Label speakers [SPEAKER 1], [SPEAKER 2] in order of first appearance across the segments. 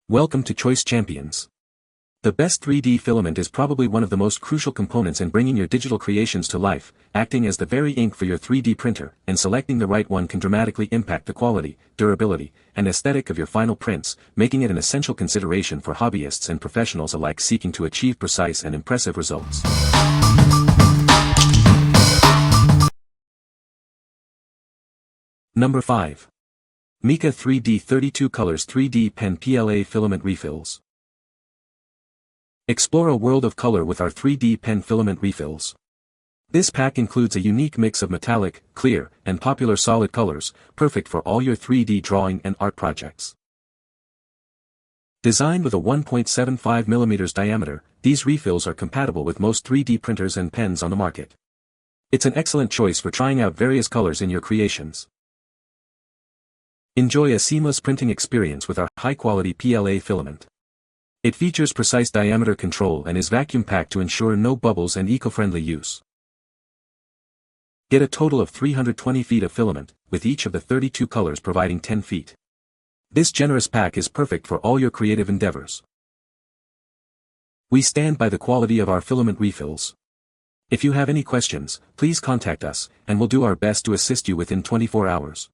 [SPEAKER 1] Welcome to Choice Champions. The best 3D filament is probably one of the most crucial components in bringing your digital creations to life, acting as the very ink for your 3D printer, and selecting the right one can dramatically impact the quality, durability, and aesthetic of your final prints, making it an essential consideration for hobbyists and professionals alike seeking to achieve precise and impressive results. Number 5. Mica 3D 32 Colors 3D Pen PLA Filament Refills. Explore a world of color with our 3D pen filament refills. This pack includes a unique mix of metallic, clear, and popular solid colors, perfect for all your 3D drawing and art projects. Designed with a 1.75 mm diameter, these refills are compatible with most 3D printers and pens on the market. It's an excellent choice for trying out various colors in your creations. Enjoy a seamless printing experience with our high-quality PLA filament. It features precise diameter control and is vacuum-packed to ensure no bubbles and eco-friendly use. Get a total of 320 feet of filament, with each of the 32 colors providing 10 feet. This generous pack is perfect for all your creative endeavors. We stand by the quality of our filament refills. If you have any questions, please contact us, and we'll do our best to assist you within 24 hours.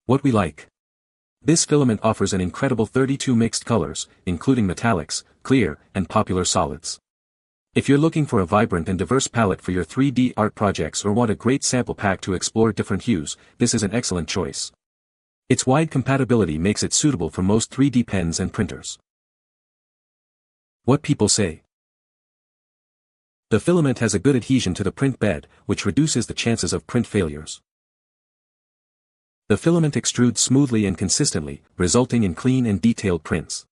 [SPEAKER 1] What we like. This filament offers an incredible 32 mixed colors, including metallics, clear, and popular solids. If you're looking for a vibrant and diverse palette for your 3D art projects or want a great sample pack to explore different hues, this is an excellent choice. Its wide compatibility makes it suitable for most 3D pens and printers. What people say. The filament has a good adhesion to the print bed, which reduces the chances of print failures. The filament extrudes smoothly and consistently, resulting in clean and detailed prints.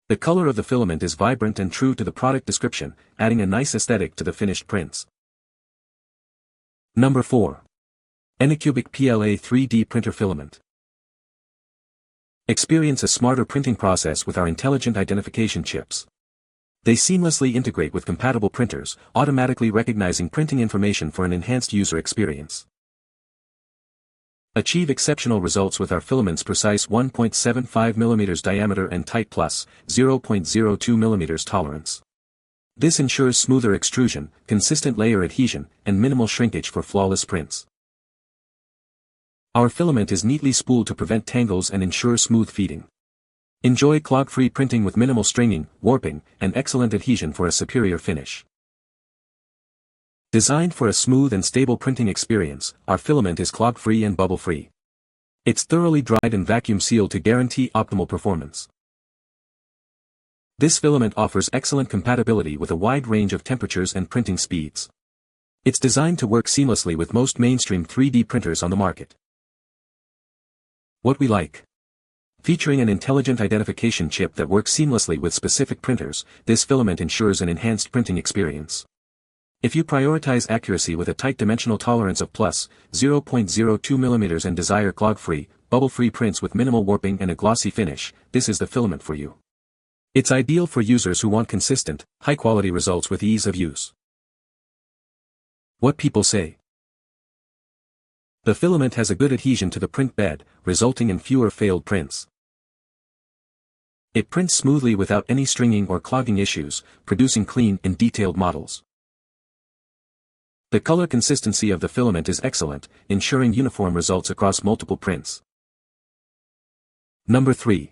[SPEAKER 1] The color of the filament is vibrant and true to the product description, adding a nice aesthetic to the finished prints. Number 4. ANYCUBIC PLA 3D Printer Filament. Experience a smarter printing process with our intelligent identification chips. They seamlessly integrate with compatible printers, automatically recognizing printing information for an enhanced user experience. Achieve exceptional results with our filament's precise 1.75 mm diameter and tight plus 0.02 mm tolerance. This ensures smoother extrusion, consistent layer adhesion, and minimal shrinkage for flawless prints. Our filament is neatly spooled to prevent tangles and ensure smooth feeding. Enjoy clog-free printing with minimal stringing, warping, and excellent adhesion for a superior finish. Designed for a smooth and stable printing experience, our filament is clog-free and bubble-free. It's thoroughly dried and vacuum-sealed to guarantee optimal performance. This filament offers excellent compatibility with a wide range of temperatures and printing speeds. It's designed to work seamlessly with most mainstream 3D printers on the market. What we like. Featuring an intelligent identification chip that works seamlessly with specific printers, this filament ensures an enhanced printing experience. If you prioritize accuracy with a tight dimensional tolerance of plus 0.02 mm and desire clog-free, bubble-free prints with minimal warping and a glossy finish, this is the filament for you. It's ideal for users who want consistent, high-quality results with ease of use. What people say. The filament has a good adhesion to the print bed, resulting in fewer failed prints. It prints smoothly without any stringing or clogging issues, producing clean and detailed models. The color consistency of the filament is excellent, ensuring uniform results across multiple prints. Number 3.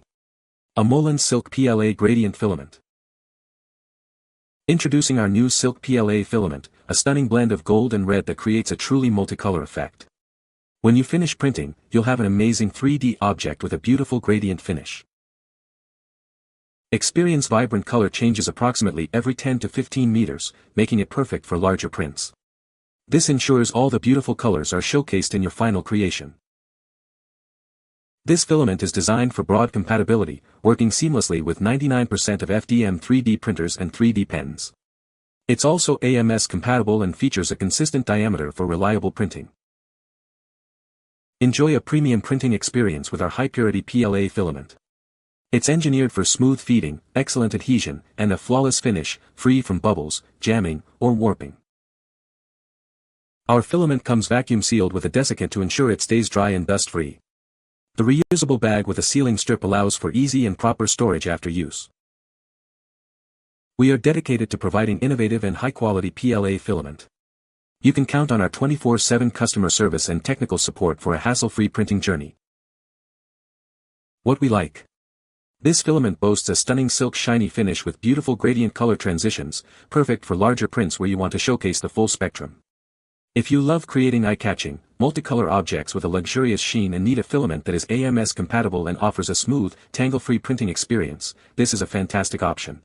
[SPEAKER 1] AMOLEN Silk PLA Gradient Filament. Introducing our new Silk PLA filament, a stunning blend of gold and red that creates a truly multicolor effect. When you finish printing, you'll have an amazing 3D object with a beautiful gradient finish. Experience vibrant color changes approximately every 10 to 15 meters, making it perfect for larger prints. This ensures all the beautiful colors are showcased in your final creation. This filament is designed for broad compatibility, working seamlessly with 99% of FDM 3D printers and 3D pens. It's also AMS compatible and features a consistent diameter for reliable printing. Enjoy a premium printing experience with our high-purity PLA filament. It's engineered for smooth feeding, excellent adhesion, and a flawless finish, free from bubbles, jamming, or warping. Our filament comes vacuum sealed with a desiccant to ensure it stays dry and dust-free. The reusable bag with a sealing strip allows for easy and proper storage after use. We are dedicated to providing innovative and high-quality PLA filament. You can count on our 24/7 customer service and technical support for a hassle-free printing journey. What we like. This filament boasts a stunning silk shiny finish with beautiful gradient color transitions, perfect for larger prints where you want to showcase the full spectrum. If you love creating eye-catching, multicolor objects with a luxurious sheen and need a filament that is AMS compatible and offers a smooth, tangle-free printing experience, this is a fantastic option.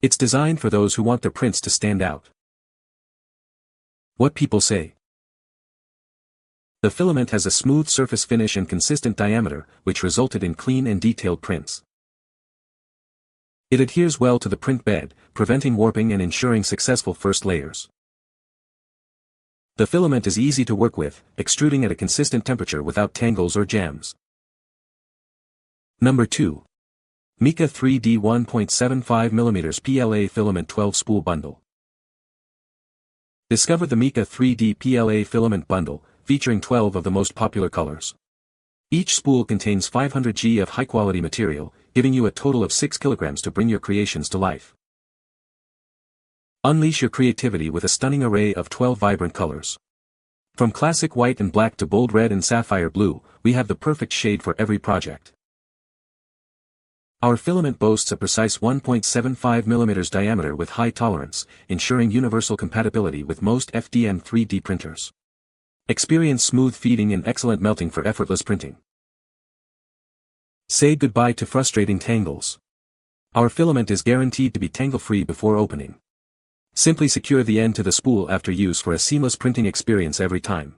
[SPEAKER 1] It's designed for those who want their prints to stand out. What people say. The filament has a smooth surface finish and consistent diameter, which resulted in clean and detailed prints. It adheres well to the print bed, preventing warping and ensuring successful first layers. The filament is easy to work with, extruding at a consistent temperature without tangles or jams. Number 2. Mica 3D 1.75mm PLA Filament 12 Spool Bundle. Discover the Mica 3D PLA Filament Bundle, featuring 12 of the most popular colors. Each spool contains 500 g of high-quality material, giving you a total of 6 kilograms to bring your creations to life. Unleash your creativity with a stunning array of 12 vibrant colors. From classic white and black to bold red and sapphire blue, we have the perfect shade for every project. Our filament boasts a precise 1.75mm diameter with high tolerance, ensuring universal compatibility with most FDM 3D printers. Experience smooth feeding and excellent melting for effortless printing. Say goodbye to frustrating tangles. Our filament is guaranteed to be tangle-free before opening. Simply secure the end to the spool after use for a seamless printing experience every time.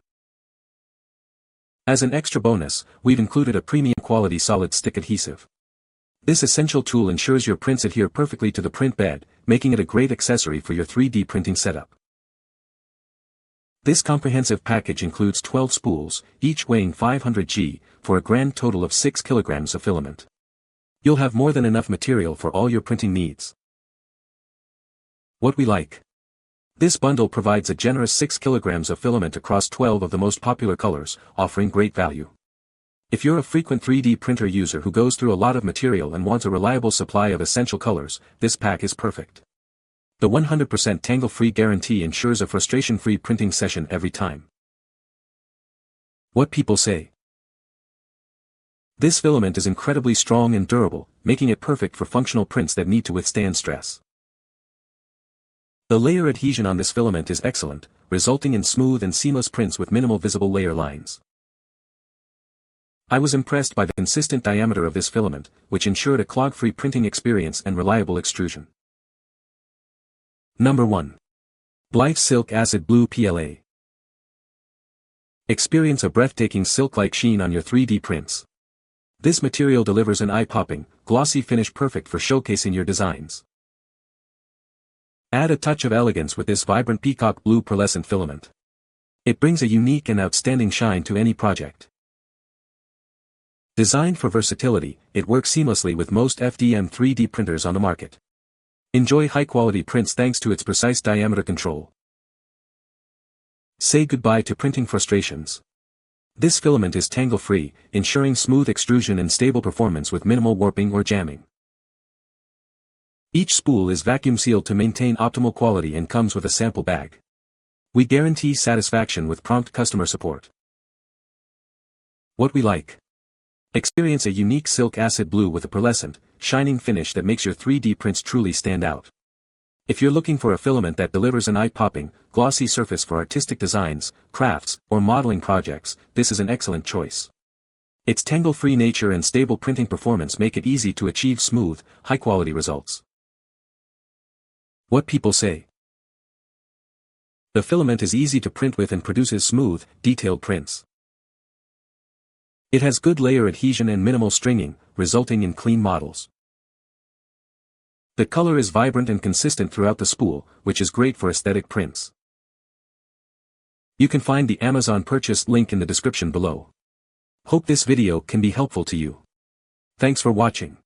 [SPEAKER 1] As an extra bonus, we've included a premium quality solid stick adhesive. This essential tool ensures your prints adhere perfectly to the print bed, making it a great accessory for your 3D printing setup. This comprehensive package includes 12 spools, each weighing 500 g, for a grand total of 6 kilograms of filament. You'll have more than enough material for all your printing needs. What we like. This bundle provides a generous 6 kilograms of filament across 12 of the most popular colors, offering great value. If you're a frequent 3D printer user who goes through a lot of material and wants a reliable supply of essential colors, this pack is perfect. The 100% tangle-free guarantee ensures a frustration-free printing session every time. What people say. This filament is incredibly strong and durable, making it perfect for functional prints that need to withstand stress. The layer adhesion on this filament is excellent, resulting in smooth and seamless prints with minimal visible layer lines. I was impressed by the consistent diameter of this filament, which ensured a clog-free printing experience and reliable extrusion. Number 1. BBLIFE Silk Acid Blue PLA. Experience a breathtaking silk-like sheen on your 3D prints. This material delivers an eye-popping, glossy finish perfect for showcasing your designs. Add a touch of elegance with this vibrant peacock blue pearlescent filament. It brings a unique and outstanding shine to any project. Designed for versatility, it works seamlessly with most FDM 3D printers on the market. Enjoy high-quality prints thanks to its precise diameter control. Say goodbye to printing frustrations. This filament is tangle-free, ensuring smooth extrusion and stable performance with minimal warping or jamming. Each spool is vacuum sealed to maintain optimal quality and comes with a sample bag. We guarantee satisfaction with prompt customer support. What we like. Experience a unique silk acid blue with a pearlescent, shining finish that makes your 3D prints truly stand out. If you're looking for a filament that delivers an eye-popping, glossy surface for artistic designs, crafts, or modeling projects, this is an excellent choice. Its tangle-free nature and stable printing performance make it easy to achieve smooth, high-quality results. What people say. The filament is easy to print with and produces smooth, detailed prints. It has good layer adhesion and minimal stringing, resulting in clean models. The color is vibrant and consistent throughout the spool, which is great for aesthetic prints. You can find the Amazon purchase link in the description below. Hope this video can be helpful to you. Thanks for watching.